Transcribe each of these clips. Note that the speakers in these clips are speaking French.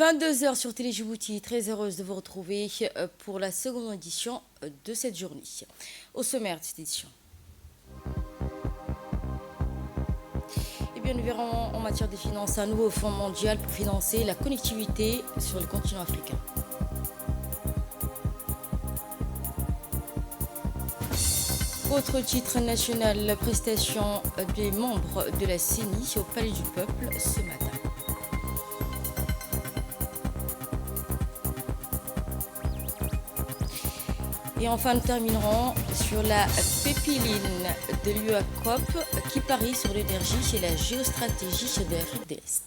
22 heures sur Télé Djibouti, très heureuse de vous retrouver pour la seconde édition de cette journée. Au sommaire de cette édition. Eh bien, nous verrons en matière de finances un nouveau fonds mondial pour financer la connectivité sur le continent africain. Autre titre national, la prestation des membres de la CENI au Palais du Peuple ce matin. Et enfin, nous terminerons sur la pépiline de l'UACOP qui parie sur l'énergie et la géostratégie de l'Afrique de l'Est.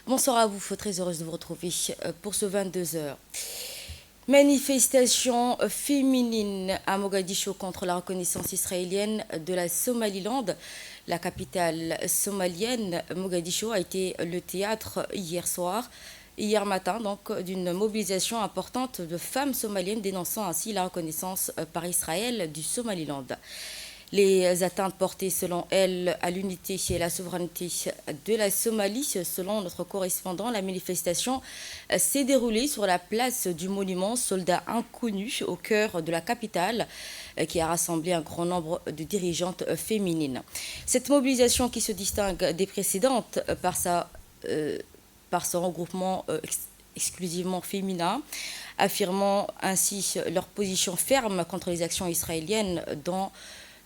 Bonsoir à vous, très heureuse de vous retrouver pour ce 22 heures. Manifestation féminine à Mogadiscio contre la reconnaissance israélienne de la Somaliland. La capitale somalienne, Mogadiscio, a été le théâtre hier matin, donc, d'une mobilisation importante de femmes somaliennes dénonçant ainsi la reconnaissance par Israël du Somaliland. Les atteintes portées, selon elle, à l'unité et à la souveraineté de la Somalie. Selon notre correspondant, la manifestation s'est déroulée sur la place du monument Soldats Inconnus au cœur de la capitale, qui a rassemblé un grand nombre de dirigeantes féminines. Cette mobilisation, qui se distingue des précédentes par son regroupement exclusivement féminin, affirmant ainsi leur position ferme contre les actions israéliennes dans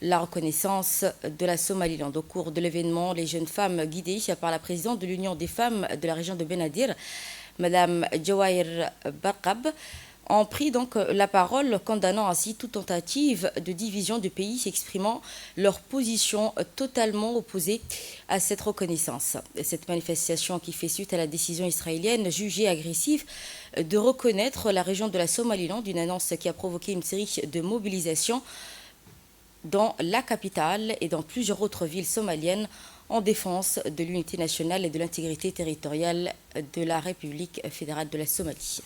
la reconnaissance de la Somaliland. Au cours de l'événement, les jeunes femmes guidées par la présidente de l'Union des femmes de la région de Benadir, Madame Jawahir Barqab, ont pris donc la parole, condamnant ainsi toute tentative de division du pays, exprimant leur position totalement opposée à cette reconnaissance. Cette manifestation, qui fait suite à la décision israélienne jugée agressive de reconnaître la région de la Somaliland, une annonce qui a provoqué une série de mobilisations dans la capitale et dans plusieurs autres villes somaliennes en défense de l'unité nationale et de l'intégrité territoriale de la République fédérale de la Somalie.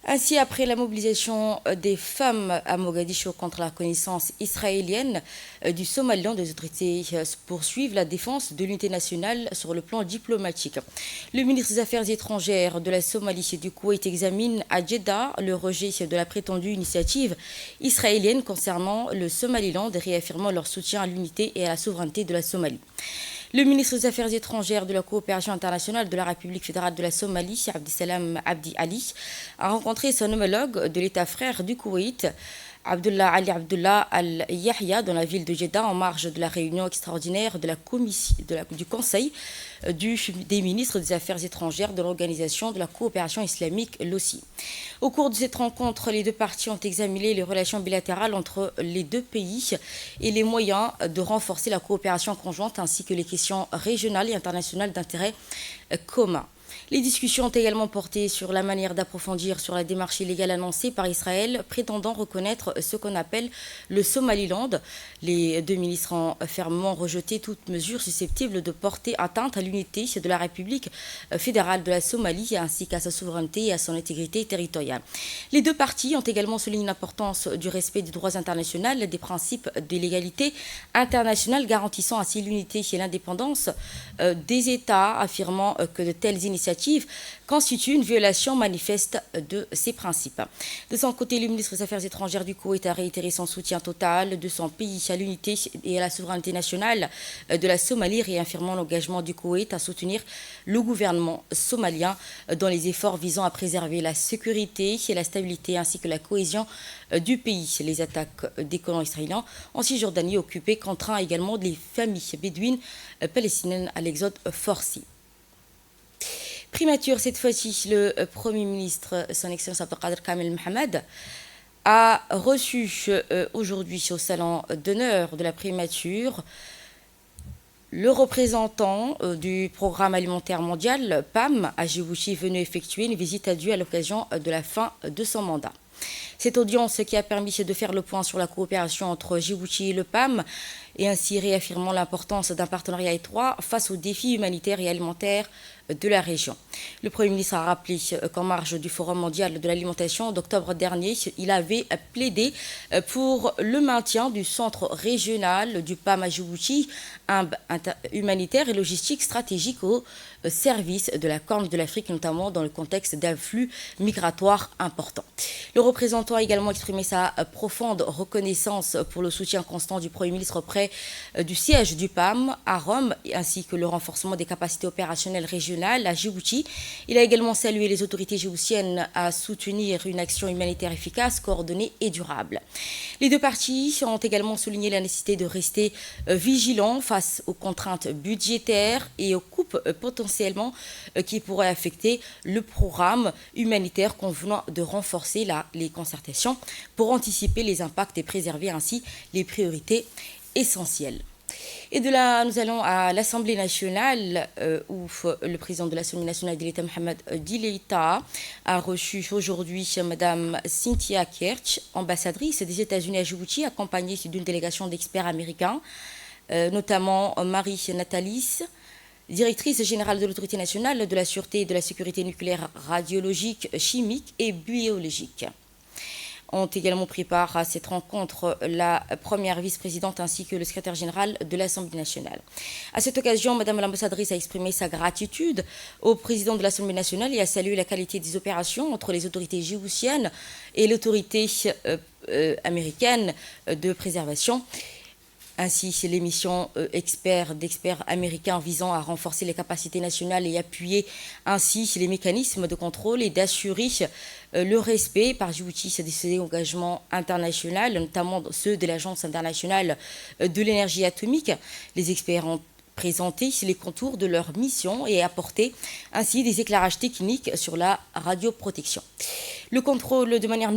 Ainsi, après la mobilisation des femmes à Mogadiscio contre la reconnaissance israélienne du Somaliland, les autorités poursuivent la défense de l'unité nationale sur le plan diplomatique. Le ministre des Affaires étrangères de la Somalie et du Koweït examine à Jeddah le rejet de la prétendue initiative israélienne concernant le Somaliland, réaffirmant leur soutien à l'unité et à la souveraineté de la Somalie. Le ministre des Affaires étrangères de la coopération internationale de la République fédérale de la Somalie, Abdisalam Abdi Ali, a rencontré son homologue de l'État frère du Koweït, Abdullah Ali Abdullah Al-Yahya, dans la ville de Jeddah, en marge de la réunion extraordinaire du Conseil des ministres des Affaires étrangères de l'Organisation de la coopération islamique, l'OSI. Au cours de cette rencontre, les deux parties ont examiné les relations bilatérales entre les deux pays et les moyens de renforcer la coopération conjointe, ainsi que les questions régionales et internationales d'intérêt commun. Les discussions ont également porté sur la manière d'approfondir sur la démarche illégale annoncée par Israël, prétendant reconnaître ce qu'on appelle le Somaliland. Les deux ministres ont fermement rejeté toute mesure susceptible de porter atteinte à l'unité de la République fédérale de la Somalie, ainsi qu'à sa souveraineté et à son intégrité territoriale. Les deux parties ont également souligné l'importance du respect des droits internationaux, des principes de l'égalité internationale, garantissant ainsi l'unité et l'indépendance des États, affirmant que de telles initiatives constitue une violation manifeste de ces principes. De son côté, le ministre des Affaires étrangères du Koweït a réitéré son soutien total de son pays à l'unité et à la souveraineté nationale de la Somalie, réaffirmant l'engagement du Koweït à soutenir le gouvernement somalien dans les efforts visant à préserver la sécurité et la stabilité ainsi que la cohésion du pays. Les attaques des colons israéliens en Cisjordanie occupée contraint également les familles bédouines palestiniennes à l'exode forcé. Primature, cette fois-ci, le Premier ministre, son Excellence Abdelkader Kamel Mohamed, a reçu aujourd'hui au salon d'honneur de la primature le représentant du Programme alimentaire mondial, PAM, à Djibouti, venu effectuer une visite adieu à l'occasion de la fin de son mandat. Cette audience qui a permis de faire le point sur la coopération entre Djibouti et le PAM et ainsi réaffirmant l'importance d'un partenariat étroit face aux défis humanitaires et alimentaires de la région. Le Premier ministre a rappelé qu'en marge du Forum mondial de l'alimentation d'octobre dernier, il avait plaidé pour le maintien du centre régional du PAM à Djibouti, un humanitaire et logistique stratégique au service de la Corne de l'Afrique, notamment dans le contexte d'afflux migratoires importants. Le représentant a également exprimé sa profonde reconnaissance pour le soutien constant du Premier ministre auprès du siège du PAM à Rome, ainsi que le renforcement des capacités opérationnelles régionales à Djibouti. Il a également salué les autorités djiboutiennes à soutenir une action humanitaire efficace, coordonnée et durable. Les deux parties ont également souligné la nécessité de rester vigilants face aux contraintes budgétaires et aux coupes potentiellement qui pourraient affecter le programme humanitaire, convenant de renforcer les concertations pour anticiper les impacts et préserver ainsi les priorités essentielles. Et de là, nous allons à l'Assemblée nationale, où le président de l'Assemblée nationale de l'État, Mohamed Dileita, a reçu aujourd'hui Mme Cynthia Kerch, ambassadrice des États-Unis à Djibouti, accompagnée d'une délégation d'experts américains, notamment Marie Natalis, directrice générale de l'Autorité nationale de la sûreté et de la sécurité nucléaire radiologique, chimique et biologique. Ont également pris part à cette rencontre la première vice-présidente ainsi que le secrétaire général de l'Assemblée nationale. À cette occasion, Madame l'ambassadrice a exprimé sa gratitude au président de l'Assemblée nationale et a salué la qualité des opérations entre les autorités djiboutiennes et l'autorité américaine de préservation. Ainsi, c'est l'émission d'experts américains visant à renforcer les capacités nationales et appuyer ainsi les mécanismes de contrôle et d'assurer le respect par Djibouti de ses engagements internationaux, notamment ceux de l'Agence internationale de l'énergie atomique. Les experts ont présenté les contours de leur mission et apporté ainsi des éclairages techniques sur la radioprotection. Le contrôle de manière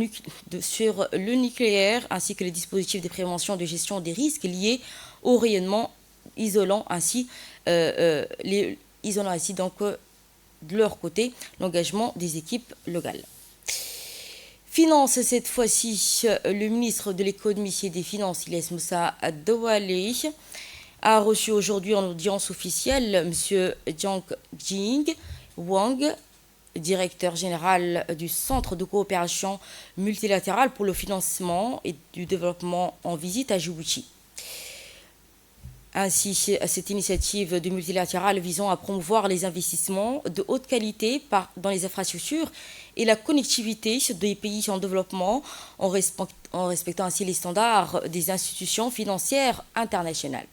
sur le nucléaire ainsi que les dispositifs de prévention de gestion des risques liés au rayonnement, isolant ainsi de leur côté l'engagement des équipes locales. Finance, cette fois-ci, le ministre de l'économie et des finances, Ilyes Moussa Douale, a reçu aujourd'hui en audience officielle M. Jiang Jing Wang, directeur général du Centre de coopération multilatérale pour le financement et du développement en visite à Djibouti. Ainsi, cette initiative de multilatérale visant à promouvoir les investissements de haute qualité dans les infrastructures et la connectivité des pays en développement en respectant ainsi les standards des institutions financières internationales.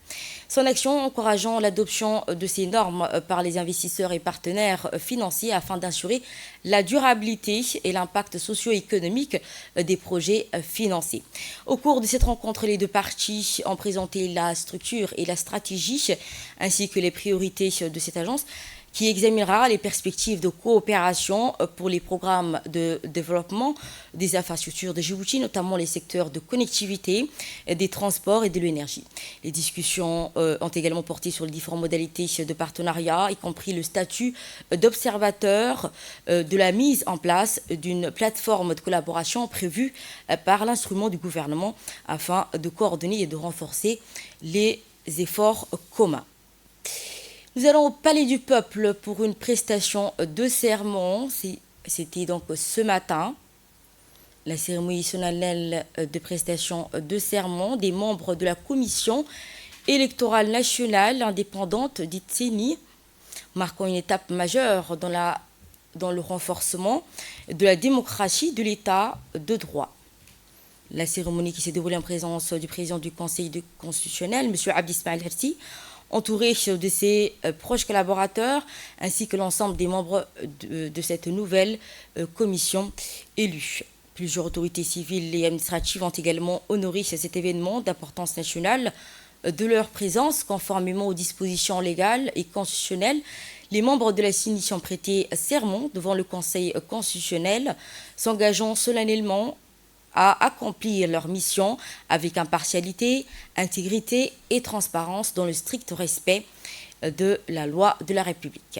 Son action encourageant l'adoption de ces normes par les investisseurs et partenaires financiers afin d'assurer la durabilité et l'impact socio-économique des projets financés. Au cours de cette rencontre, les deux parties ont présenté la structure et la stratégie ainsi que les priorités de cette agence qui examinera les perspectives de coopération pour les programmes de développement des infrastructures de Djibouti, notamment les secteurs de connectivité, des transports et de l'énergie. Les discussions ont également porté sur les différentes modalités de partenariat, y compris le statut d'observateur de la mise en place d'une plateforme de collaboration prévue par l'instrument du gouvernement afin de coordonner et de renforcer les efforts communs. Nous allons au Palais du Peuple pour une prestation de serment. C'était donc ce matin, la cérémonie solennelle de prestation de serment des membres de la Commission électorale nationale indépendante, dite CENI, marquant une étape majeure dans le renforcement de la démocratie de l'État de droit. La cérémonie qui s'est déroulée en présence du président du Conseil constitutionnel, M. Abdi Ismail Hersi, entouré de ses proches collaborateurs, ainsi que l'ensemble des membres de cette nouvelle commission élue. Plusieurs autorités civiles et administratives ont également honoré cet événement d'importance nationale de leur présence, conformément aux dispositions légales et constitutionnelles. Les membres de la CENI ont prêté serment devant le Conseil constitutionnel, s'engageant solennellement à accomplir leur mission avec impartialité, intégrité et transparence dans le strict respect de la loi de la République.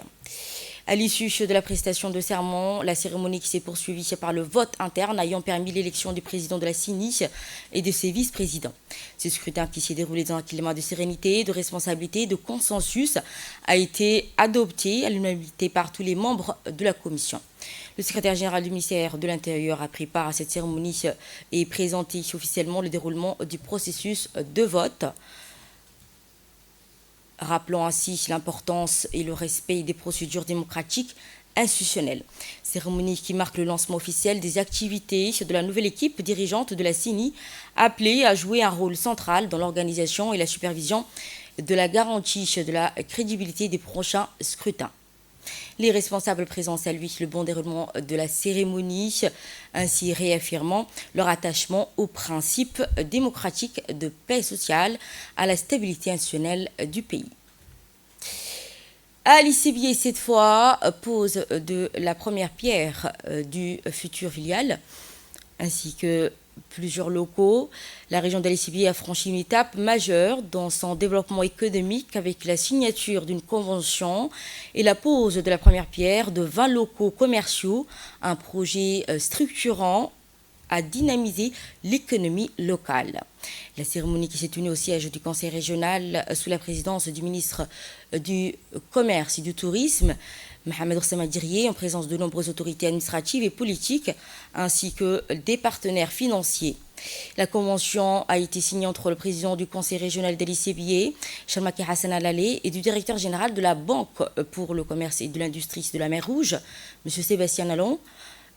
À l'issue de la prestation de serment, la cérémonie qui s'est poursuivie par le vote interne ayant permis l'élection du président de la CENI et de ses vice-présidents. Ce scrutin qui s'est déroulé dans un climat de sérénité, de responsabilité, de consensus a été adopté à l'unanimité par tous les membres de la commission. Le secrétaire général du ministère de l'Intérieur a pris part à cette cérémonie et présenté officiellement le déroulement du processus de vote, rappelant ainsi l'importance et le respect des procédures démocratiques institutionnelles. Cérémonie qui marque le lancement officiel des activités de la nouvelle équipe dirigeante de la CENI, appelée à jouer un rôle central dans l'organisation et la supervision de la garantie de la crédibilité des prochains scrutins. Les responsables présents saluent le bon déroulement de la cérémonie, ainsi réaffirmant leur attachement aux principes démocratiques de paix sociale, à la stabilité institutionnelle du pays. À l'ICBA, cette fois, pose de la première pierre du futur filiale, ainsi que plusieurs locaux. La région de l'ICBA a franchi une étape majeure dans son développement économique avec la signature d'une convention et la pose de la première pierre de 20 locaux commerciaux, un projet structurant à dynamiser l'économie locale. La cérémonie qui s'est tenue au siège du Conseil régional sous la présidence du ministre du Commerce et du Tourisme, Mohamed Oussama Dirié, en présence de nombreuses autorités administratives et politiques, ainsi que des partenaires financiers. La convention a été signée entre le président du Conseil régional de l'ICBA, Chalmaki Hassan Alalé, et du directeur général de la Banque pour le commerce et de l'industrie de la mer Rouge, M. Sébastien Allon.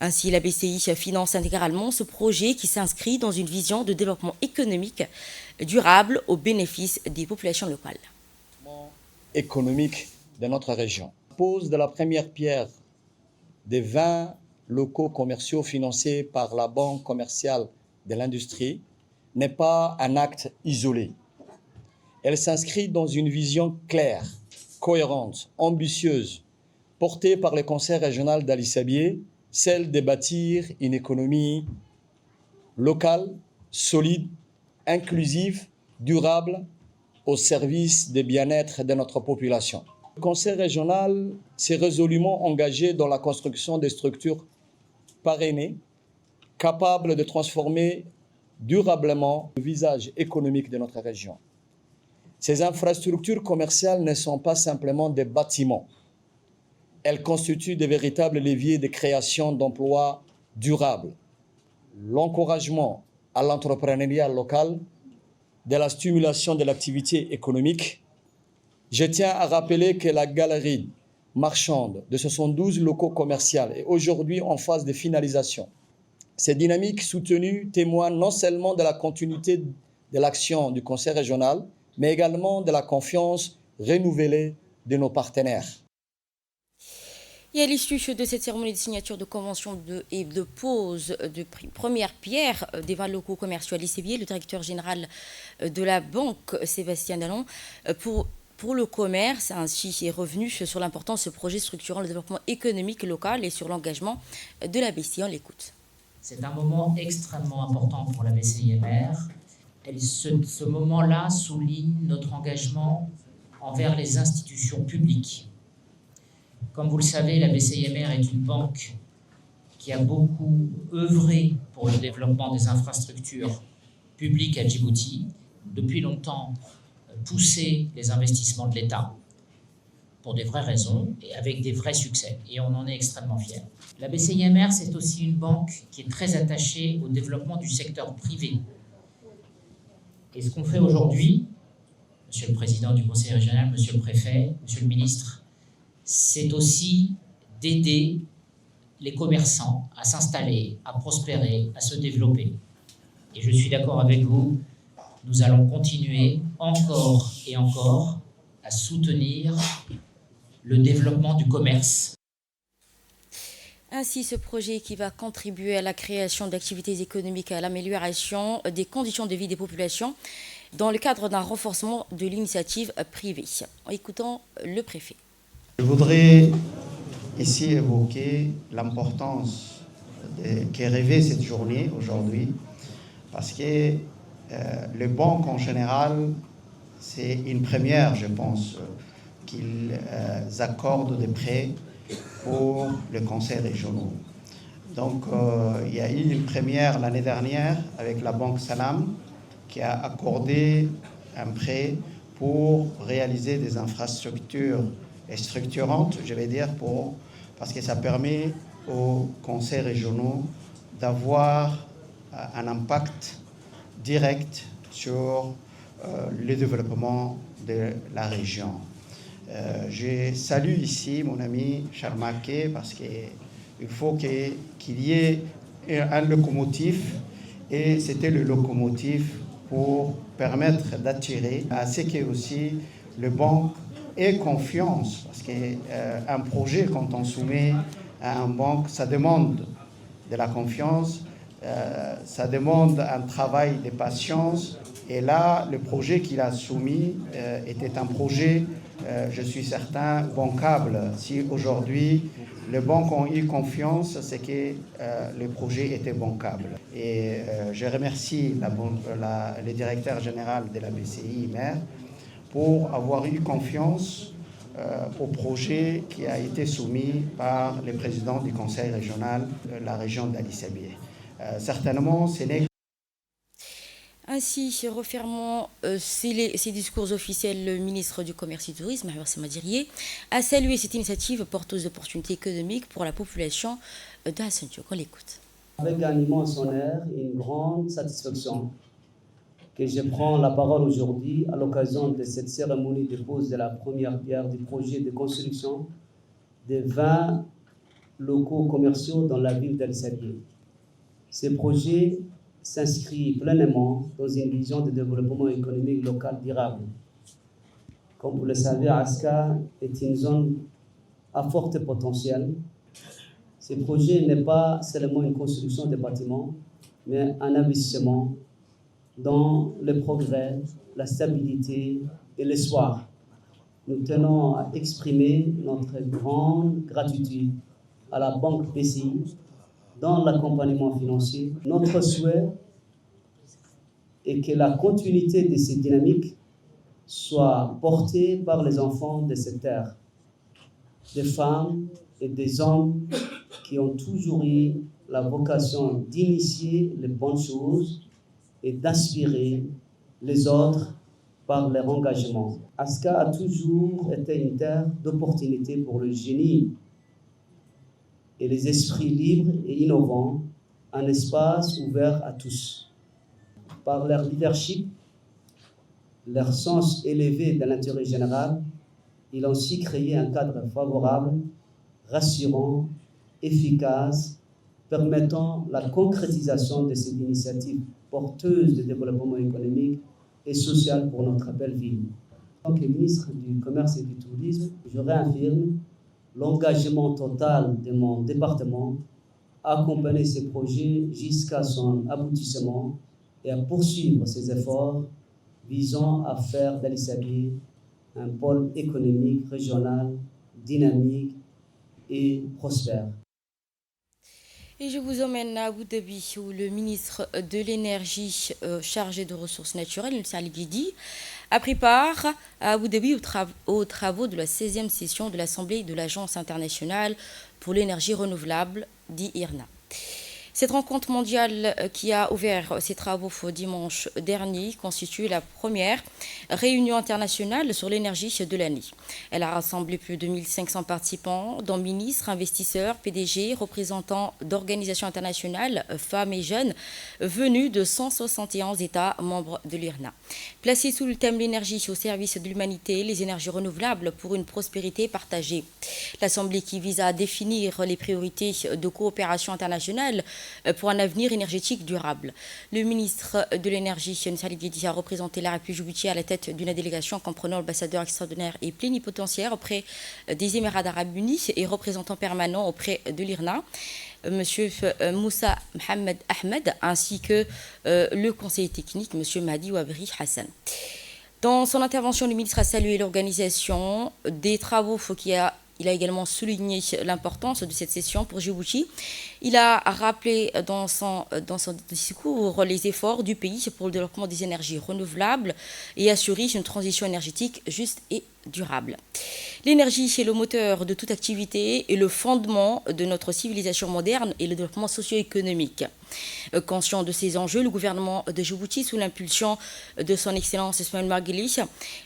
Ainsi, la BCI finance intégralement ce projet qui s'inscrit dans une vision de développement économique durable au bénéfice des populations locales. Économique de notre région. Pose de la première pierre des 20 locaux commerciaux financés par la Banque commerciale de l'industrie n'est pas un acte isolé. Elle s'inscrit dans une vision claire, cohérente, ambitieuse, portée par le Conseil régional d'Ali-Sabié, celle de bâtir une économie locale, solide, inclusive, durable, au service du bien-être de notre population. Le Conseil régional s'est résolument engagé dans la construction de structures parrainées, capables de transformer durablement le visage économique de notre région. Ces infrastructures commerciales ne sont pas simplement des bâtiments. Elles constituent de véritables leviers de création d'emplois durables, l'encouragement à l'entrepreneuriat local, de la stimulation de l'activité économique. Je tiens à rappeler que la galerie marchande de 72 locaux commerciaux est aujourd'hui en phase de finalisation. Cette dynamique soutenue témoigne non seulement de la continuité de l'action du Conseil régional, mais également de la confiance renouvelée de nos partenaires. Et à l'issue de cette cérémonie de signature de convention et de pose de première pierre des 20 locaux commerciaux à l'ICBA, le directeur général de la Banque, Sébastien Allon, pour le commerce, ainsi est revenu sur l'importance de ce projet structurant le développement économique local et sur l'engagement de la BCI. On l'écoute. C'est un moment extrêmement important pour la BCIMR. Ce moment-là souligne notre engagement envers les institutions publiques. Comme vous le savez, la BCIMR est une banque qui a beaucoup œuvré pour le développement des infrastructures publiques à Djibouti, depuis longtemps poussé les investissements de l'État pour des vraies raisons et avec des vrais succès. Et on en est extrêmement fiers. La BCIMR, c'est aussi une banque qui est très attachée au développement du secteur privé. Et ce qu'on fait aujourd'hui, Monsieur le Président du Conseil régional, Monsieur le Préfet, Monsieur le Ministre, c'est aussi d'aider les commerçants à s'installer, à prospérer, à se développer. Et je suis d'accord avec vous, nous allons continuer encore et encore à soutenir le développement du commerce. Ainsi, ce projet qui va contribuer à la création d'activités économiques et à l'amélioration des conditions de vie des populations dans le cadre d'un renforcement de l'initiative privée. En écoutant le préfet. Je voudrais ici évoquer l'importance qu'est rêvée cette journée aujourd'hui, parce que les banques en général, c'est une première, je pense, qu'ils accordent des prêts pour le conseil régional. Donc, il y a eu une première l'année dernière avec la Banque Salam qui a accordé un prêt pour réaliser des infrastructures structurantes, je vais dire, parce que ça permet aux conseils régionaux d'avoir un impact direct sur le développement de la région. Je salue ici mon ami Charmaké parce qu'il faut qu'il y ait un locomotive, et c'était le locomotive pour permettre d'attirer à ce que aussi le banque ait confiance, parce qu'un projet, quand on soumet à un banque, ça demande de la confiance, ça demande un travail de patience. Et là, le projet qu'il a soumis était un projet, je suis certain, bancable. Si aujourd'hui les banques ont eu confiance, c'est que le projet était bancable. Et je remercie le directeur général de la BCI, maire, pour avoir eu confiance au projet qui a été soumis par le président du conseil régional de la région d'Addis Abeba. Certainement, ce n'est Ainsi, refermant ses discours officiels, le ministre du Commerce et du Tourisme, Mahmoud Samadirié, a salué cette initiative porteuse d'opportunités économiques pour la population de Hassan Diop. On l'écoute. Avec un immense honneur et une grande satisfaction que je prends la parole aujourd'hui à l'occasion de cette cérémonie de pose de la première pierre du projet de construction de 20 locaux commerciaux dans la ville d'Addis Abeba. Ce projet s'inscrit pleinement dans une vision de développement économique local durable. Comme vous le savez, Aska est une zone à fort potentiel. Ce projet n'est pas seulement une construction de bâtiments, mais un investissement dans le progrès, la stabilité et l'espoir. Nous tenons à exprimer notre grande gratitude à la Banque BCI dans l'accompagnement financier. Notre souhait est que la continuité de ces dynamiques soit portée par les enfants de cette terre, des femmes et des hommes qui ont toujours eu la vocation d'initier les bonnes choses et d'inspirer les autres par leur engagement. Aska a toujours été une terre d'opportunités pour le génie et les esprits libres et innovants, un espace ouvert à tous. Par leur leadership, leur sens élevé de l'intérêt général, ils ont aussi créé un cadre favorable, rassurant, efficace, permettant la concrétisation de cette initiative porteuse de développement économique et social pour notre belle ville. En tant que ministre du Commerce et du Tourisme, je réaffirme l'engagement total de mon département à accompagner ces projets jusqu'à son aboutissement et à poursuivre ses efforts visant à faire d'Addis Abeba un pôle économique régional dynamique et prospère. Et je vous emmène à Abu Dhabi où le ministre de l'Énergie chargé de ressources naturelles, M. Ali Bidi, a pris part à Abu Dhabi aux travaux de la 16e session de l'Assemblée de l'Agence internationale pour l'énergie renouvelable, dit IRNA. Cette rencontre mondiale qui a ouvert ses travaux dimanche dernier constitue la première réunion internationale sur l'énergie de l'année. Elle a rassemblé plus de 1500 participants, dont ministres, investisseurs, PDG, représentants d'organisations internationales, femmes et jeunes, venus de 171 États membres de l'IRNA. Placée sous le thème l'énergie au service de l'humanité, les énergies renouvelables pour une prospérité partagée. L'Assemblée qui vise à définir les priorités de coopération internationale pour un avenir énergétique durable. Le ministre de l'Énergie, Salih Bidi, a représenté la République djiboutienne à la tête d'une délégation comprenant l'ambassadeur extraordinaire et plénipotentiaire auprès des Émirats arabes unis et représentant permanent auprès de l'IRNA, M. Moussa Mohamed Ahmed, ainsi que le conseiller technique, M. Mahdi Wabri Hassan. Dans son intervention, le ministre a salué l'organisation des travaux Il a également souligné l'importance de cette session pour Djibouti. Il a rappelé dans son discours les efforts du pays pour le développement des énergies renouvelables et assurer une transition énergétique juste et durable. L'énergie est le moteur de toute activité et le fondement de notre civilisation moderne et le développement socio-économique. Conscient de ces enjeux, le gouvernement de Djibouti, sous l'impulsion de son Excellence Ismaël Margueli,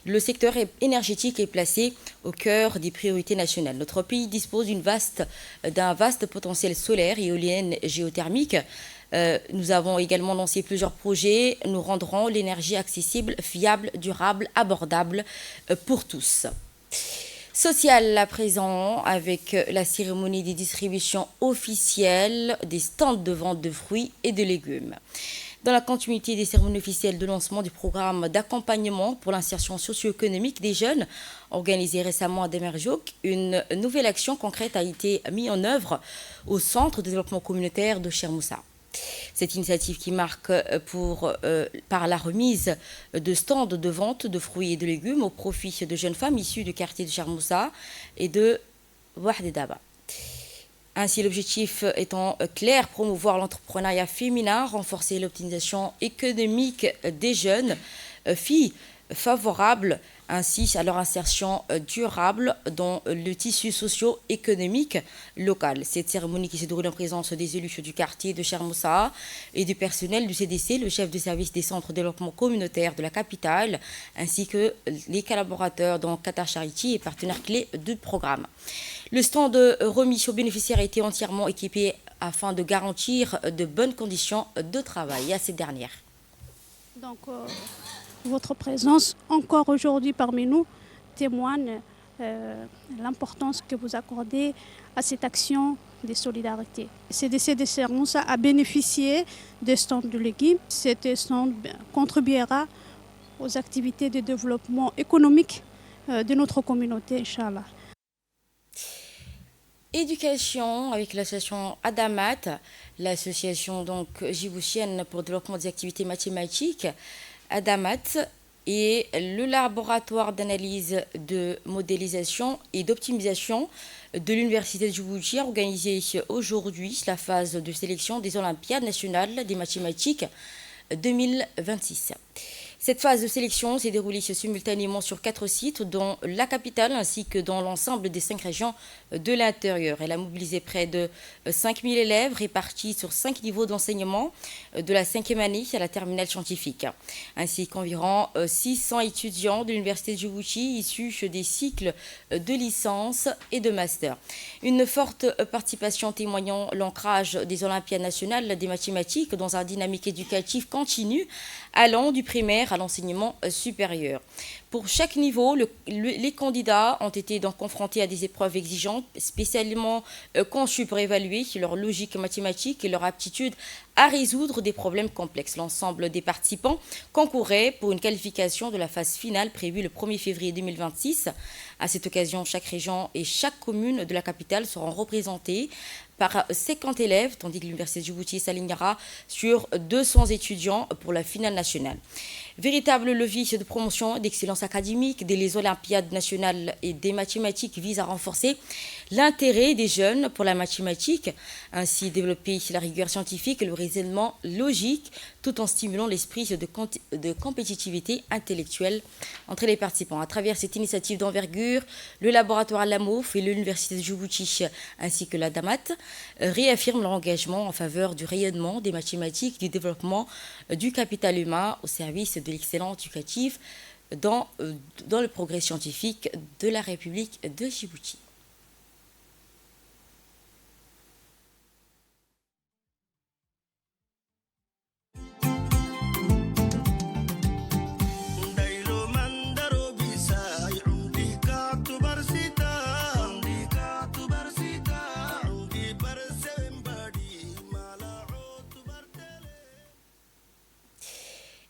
le secteur énergétique est placé au cœur des priorités nationales. Notre pays dispose d'un vaste potentiel solaire, éolien, géothermique. Nous avons également lancé plusieurs projets. Nous rendrons l'énergie accessible, fiable, durable, abordable pour tous. Social à présent, avec la cérémonie des distributions officielles des stands de vente de fruits et de légumes. Dans la continuité des cérémonies officielles de lancement du programme d'accompagnement pour l'insertion socio-économique des jeunes, organisé récemment à Demerjouk, une nouvelle action concrète a été mise en œuvre au Centre de développement communautaire de Chermoussa. Cette initiative qui marque par la remise de stands de vente de fruits et de légumes au profit de jeunes femmes issues du quartier de Chermoussa et de Ouahdedaba. Ainsi, l'objectif étant clair, promouvoir l'entrepreneuriat féminin, renforcer l'optimisation économique des jeunes filles favorables ainsi à leur insertion durable dans le tissu socio-économique local. Cette cérémonie qui se déroule en présence des élus du quartier de Chermoussa et du personnel du CDC, le chef de service des centres de développement communautaire de la capitale, ainsi que les collaborateurs dans Qatar Charity et partenaires clés du programme. Le stand remis aux bénéficiaires a été entièrement équipé afin de garantir de bonnes conditions de travail à ces dernières. Donc, votre présence encore aujourd'hui parmi nous témoigne l'importance que vous accordez à cette action de solidarité. CDC de Chermoussa a bénéficié des stands de légumes. Cet stand contribuera aux activités de développement économique de notre communauté, Inch'Allah. Éducation avec l'association Adamat, l'association donc djiboutienne pour le développement des activités mathématiques. Adamat et le laboratoire d'analyse de modélisation et d'optimisation de l'Université de Djibouti a organisé aujourd'hui la phase de sélection des Olympiades nationales des mathématiques 2026. Cette phase de sélection s'est déroulée simultanément sur 4 sites, dont la capitale ainsi que dans l'ensemble des 5 régions de l'intérieur. Elle a mobilisé près de 5000 élèves répartis sur 5 niveaux d'enseignement, de la 5e année à la terminale scientifique, ainsi qu'environ 600 étudiants de l'Université de Djibouti issus des cycles de licence et de master. Une forte participation témoignant l'ancrage des Olympiades nationales des mathématiques dans une dynamique éducative continue allant du primaire à l'enseignement supérieur. Pour chaque niveau, les candidats ont été donc confrontés à des épreuves exigeantes, spécialement conçues pour évaluer leur logique mathématique et leur aptitude à résoudre des problèmes complexes. L'ensemble des participants concouraient pour une qualification de la phase finale prévue le 1er février 2026. À cette occasion, chaque région et chaque commune de la capitale seront représentées par 50 élèves, tandis que l'Université de Djibouti s'alignera sur 200 étudiants pour la finale nationale. Véritable levier de promotion d'excellence académique des Olympiades nationales et des mathématiques vise à renforcer l'intérêt des jeunes pour la mathématique, ainsi développer la rigueur scientifique et le raisonnement logique, tout en stimulant l'esprit de compétitivité intellectuelle entre les participants. À travers cette initiative d'envergure, le laboratoire Alamouf et l'Université de Djibouti, ainsi que la Damat, réaffirment leur engagement en faveur du rayonnement des mathématiques, du développement du capital humain au service de l'excellence éducative dans le progrès scientifique de la République de Djibouti.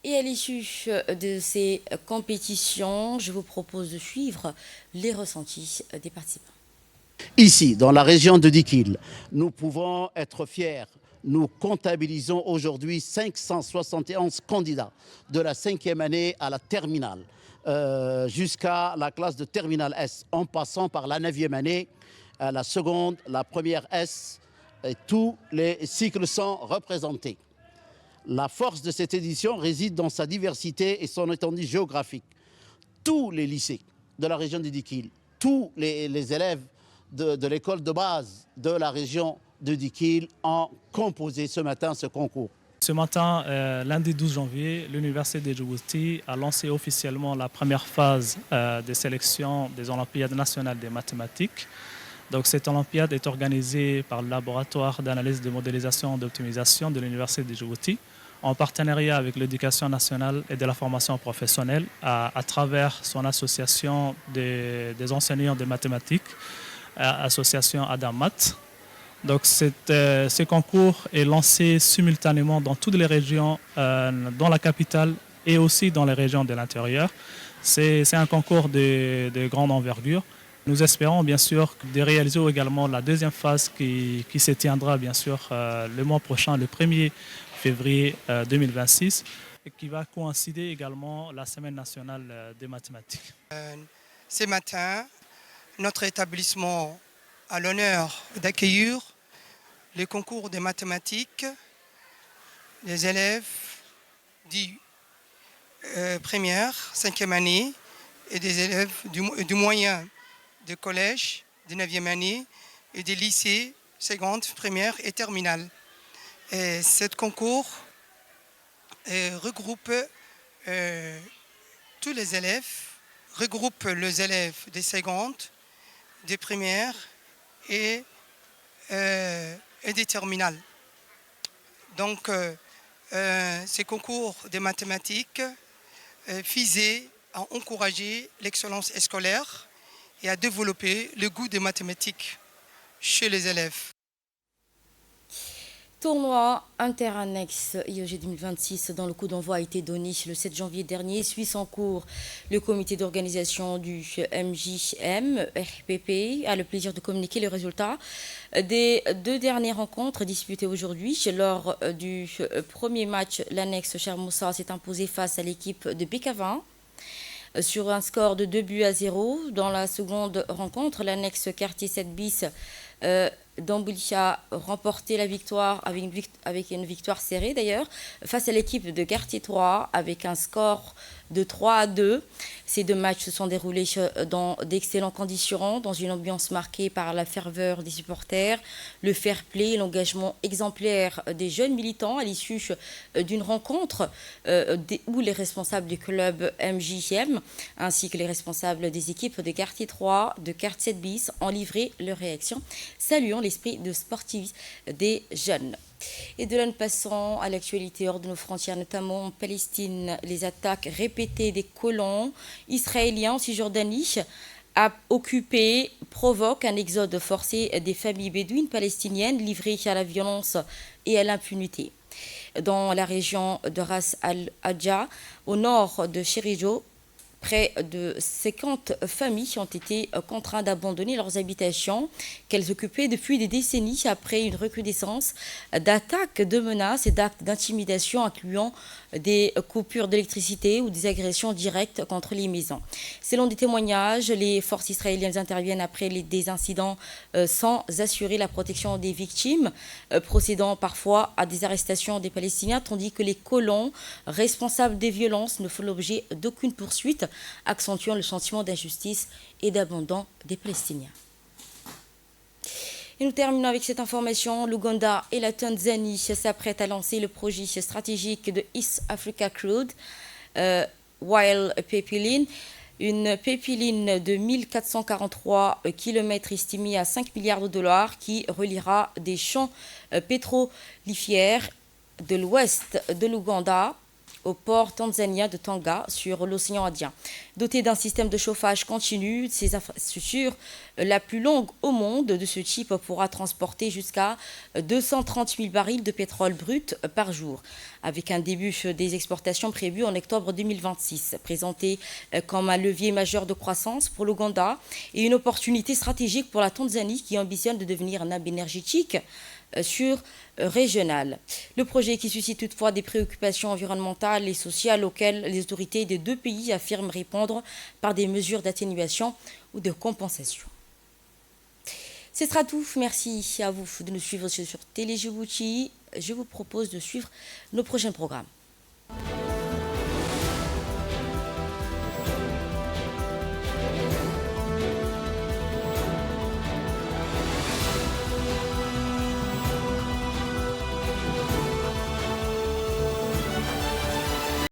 Et à l'issue de ces compétitions, je vous propose de suivre les ressentis des participants. Ici, dans la région de Dikil, nous pouvons être fiers. Nous comptabilisons aujourd'hui 571 candidats de la 5e année à la terminale jusqu'à la classe de terminale S, en passant par la 9e année, la seconde, la première S, et tous les cycles sont représentés. La force de cette édition réside dans sa diversité et son étendue géographique. Tous les lycées de la région du Dikil. Tous les élèves de l'école de base de la région de Dikil ont composé ce matin ce concours. Ce matin, lundi 12 janvier, l'Université de Djibouti a lancé officiellement la première phase de sélection des Olympiades nationales des mathématiques. Donc, cette Olympiade est organisée par le laboratoire d'analyse de modélisation et d'optimisation de l'Université de Djibouti en partenariat avec l'Éducation nationale et de la formation professionnelle à travers son association des enseignants de mathématiques, association Adamat. Donc, ce concours est lancé simultanément dans toutes les régions, dans la capitale et aussi dans les régions de l'intérieur. C'est un concours de grande envergure. Nous espérons bien sûr de réaliser également la deuxième phase qui se tiendra bien sûr le mois prochain, le 1er février 2026, et qui va coïncider également la Semaine nationale des mathématiques. Ce matin, notre établissement a l'honneur d'accueillir les concours de mathématiques des élèves du première, 5e année et des élèves du moyen, de collège, de 9e année et des lycées, seconde, première et terminale. Et ce concours regroupe tous les élèves, regroupe les élèves des secondes, des premières et des terminales. Donc, ces concours de mathématiques visaient à encourager l'excellence scolaire et à développer le goût des mathématiques chez les élèves. Tournoi interannexe IEG 2026 dont le coup d'envoi a été donné le 7 janvier dernier suit son cours. Le comité d'organisation du MJM RPP a le plaisir de communiquer les résultats des 2 dernières rencontres disputées aujourd'hui. Lors du premier match, l'annexe Chermoussa s'est imposé face à l'équipe de Bécavin sur un score de 2-0. Dans la seconde rencontre, l'annexe quartier 7 bis d'Amboulia a remporté la victoire avec une victoire serrée d'ailleurs face à l'équipe de Quartier 3 avec un score de 3-2. Ces 2 matchs se sont déroulés dans d'excellentes conditions, dans une ambiance marquée par la ferveur des supporters, le fair play et l'engagement exemplaire des jeunes militants à l'issue d'une rencontre où les responsables du club MJM ainsi que les responsables des équipes de Quartier 3, de Quartier 7 bis ont livré leur réaction, saluant l'esprit de sportivisme des jeunes. Et de là, nous passons à l'actualité hors de nos frontières, notamment en Palestine. Les attaques répétées des colons israéliens en Cisjordanie occupés provoquent un exode forcé des familles bédouines palestiniennes livrées à la violence et à l'impunité. Dans la région de Ras al-Hadja, au nord de Chérijo, près de 50 familles ont été contraintes d'abandonner leurs habitations qu'elles occupaient depuis des décennies après une recrudescence d'attaques, de menaces et d'actes d'intimidation incluant des coupures d'électricité ou des agressions directes contre les maisons. Selon des témoignages, les forces israéliennes interviennent après des incidents sans assurer la protection des victimes, procédant parfois à des arrestations des Palestiniens, tandis que les colons responsables des violences ne font l'objet d'aucune poursuite, accentuant le sentiment d'injustice et d'abandon des Palestiniens. Et nous terminons avec cette information. L'Ouganda et la Tanzanie s'apprêtent à lancer le projet stratégique de East Africa Crude Oil Pipeline, une pipeline de 1443 km estimée à 5 milliards de dollars qui reliera des champs pétrolifères de l'ouest de l'Ouganda au port tanzanien de Tanga sur l'océan Indien. Doté d'un système de chauffage continu, ces infrastructures, la plus longue au monde de ce type, pourra transporter jusqu'à 230 000 barils de pétrole brut par jour, avec un début des exportations prévues en octobre 2026, présenté comme un levier majeur de croissance pour l'Ouganda et une opportunité stratégique pour la Tanzanie qui ambitionne de devenir un hub énergétique régional. Le projet qui suscite toutefois des préoccupations environnementales et sociales auxquelles les autorités des 2 pays affirment répondre par des mesures d'atténuation ou de compensation. Ce sera tout. Merci à vous de nous suivre sur Télé Djibouti. Je vous propose de suivre nos prochains programmes.